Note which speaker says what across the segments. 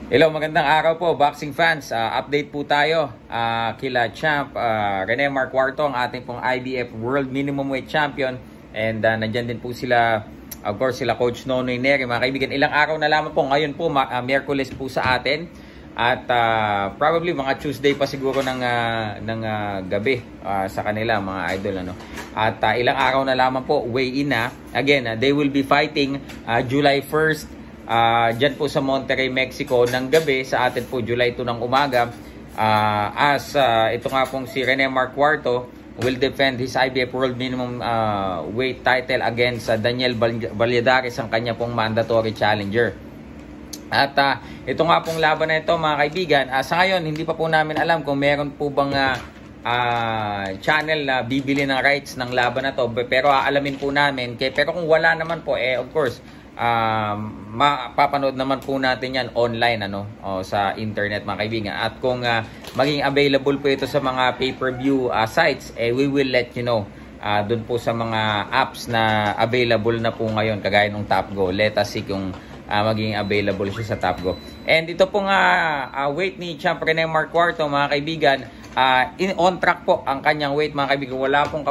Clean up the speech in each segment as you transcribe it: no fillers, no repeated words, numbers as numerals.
Speaker 1: Hello, magandang araw po, boxing fans. Update po tayo kila Champ Rene Marcuarto, ang ating pong IBF World Minimum Weight Champion. And nandyan din po sila, of course, sila Coach Nonoy Neri. Mga kaibigan, ilang araw na lamang po. Ngayon po, Miyerkules po sa atin. At probably mga Tuesday pa siguro ng gabi sa kanila, mga idol. At ilang araw na lamang po, weigh-in na. Again, they will be fighting July 1st. Dyan po sa Monterrey, Mexico ng gabi, sa atin po July 2 ng umaga, ito nga pong si Rene Marcuarto will defend his IBF World Minimum Weight title against Daniel Valladares, ang kanya pong mandatory challenger. At ito nga pong laban na ito, mga kaibigan, sa ngayon hindi pa po namin alam kung meron po bang channel na bibili ng rights ng laban na to, pero aalamin po namin. Pero kung wala naman po, of course, mapapanood naman po natin yan online sa internet, mga kaibigan. At kung maging available po ito sa mga pay-per-view sites, we will let you know dun po sa mga apps na available na po ngayon, kagaya ng TopGo. Let us see kung maging available siya sa TopGo. And ito pong weight ni Champ Rene Marcuarto, mga kaibigan, on track po ang kanyang weight, mga kaibigan. Wala pong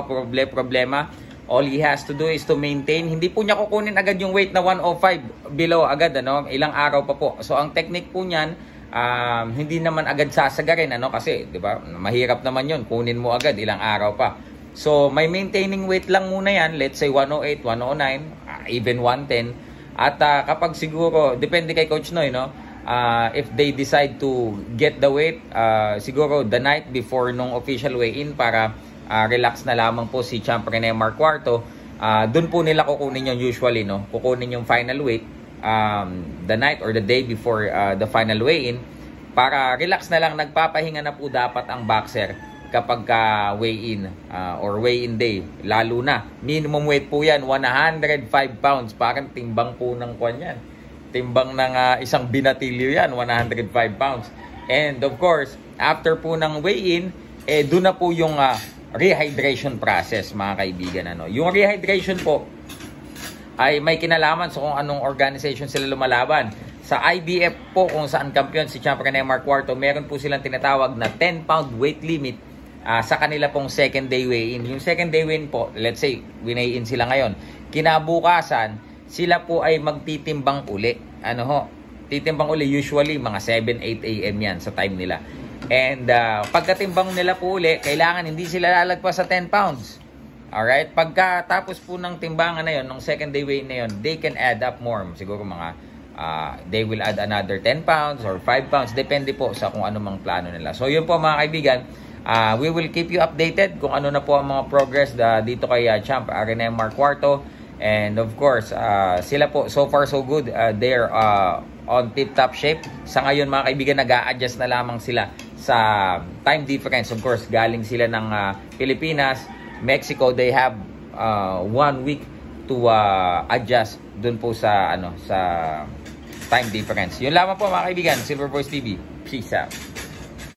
Speaker 1: problema. All he has to do is to maintain. Hindi po niya kukunin agad yung weight na 105 below agad, ilang araw pa po. So ang technique po niyan, hindi naman agad sasagarin, kasi 'di ba? Mahirap naman 'yon, kunin mo agad ilang araw pa. So may maintaining weight lang muna 'yan, let's say 108, 109, even 110. At kapag siguro, depende kay Coach Noy, if they decide to get the weight, siguro the night before nung official weigh-in, para relax na lamang po si Champ Rene Marcuarto. Doon po nila kukunin yung usually, kukunin yung final weight the night or the day before the final weigh-in, para relax na lang. Nagpapahinga na po dapat ang boxer kapag weigh-in or weigh-in day. Lalo na, minimum weight po yan, 105 pounds. Parang timbang po ng kwan yan. Timbang ng isang binatilyo yan, 105 pounds. And of course, after po ng weigh-in, doon na po yung rehydration process, mga kaibigan. Yung rehydration po ay may kinalaman sa kung anong organization sila lumalaban. Sa IBF po, kung saan kampiyon si Champ Rene Marcuarto, meron po silang tinatawag na 10-pound weight limit sa kanila pong second day weigh-in. Yung second day weigh-in po, let's say, weigh-in sila ngayon. Kinabukasan, sila po ay magtitimbang uli. Titimbang uli, usually mga 7-8 a.m. yan sa time nila. And pagkatimbang nila po uli, kailangan hindi sila lalagpas sa 10 pounds. Alright? Pagkatapos po ng timbangan na yon, ng second day weigh na yon, they can add up more. Siguro mga, they will add another 10 pounds or 5 pounds. Depende po sa kung ano mang plano nila. So yun po, mga kaibigan, we will keep you updated kung ano na po ang mga progress dito kay Champ Rene Marcuarto. And of course, sila po, so far so good. They're on tip-top shape. Sa ngayon, mga kaibigan, nag-a-adjust na lamang sila sa time difference. Of course, galing sila ng Pilipinas, Mexico. They have 1 week to adjust dun po sa sa time difference. Yun lamang po, mga kaibigan. Silver Voice TV. Peace out.